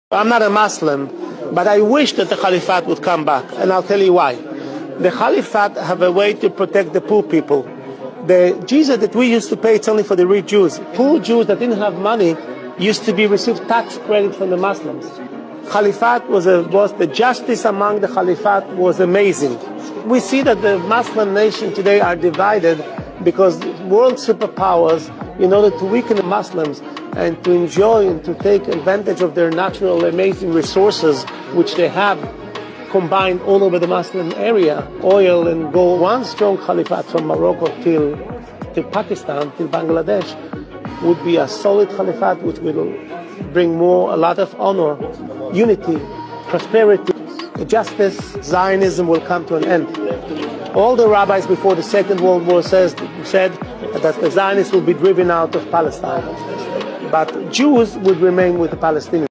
I'm not a Muslim, but I wish that the Khilafat would come back, and I'll tell you why. The Khilafat have a way to protect the poor people. The Jizya that we used to pay, it's only for the rich Jews. Poor Jews that didn't have money used to receive tax credit from the Muslims. Khilafat was the justice among the Khilafat was amazing. We see that the Muslim nation today are divided because world superpowers, in order to weaken the Muslims and to enjoy and to take advantage of their natural amazing resources, which they have combined all over the Muslim area, oil and gold. One strong Caliphate from Morocco till Pakistan, till Bangladesh, would be a solid Caliphate which will bring a lot of honor, unity, prosperity, justice. Zionism will come to an end. All the rabbis before the Second World War said that the Zionists will be driven out of Palestine, but Jews would remain with the Palestinians.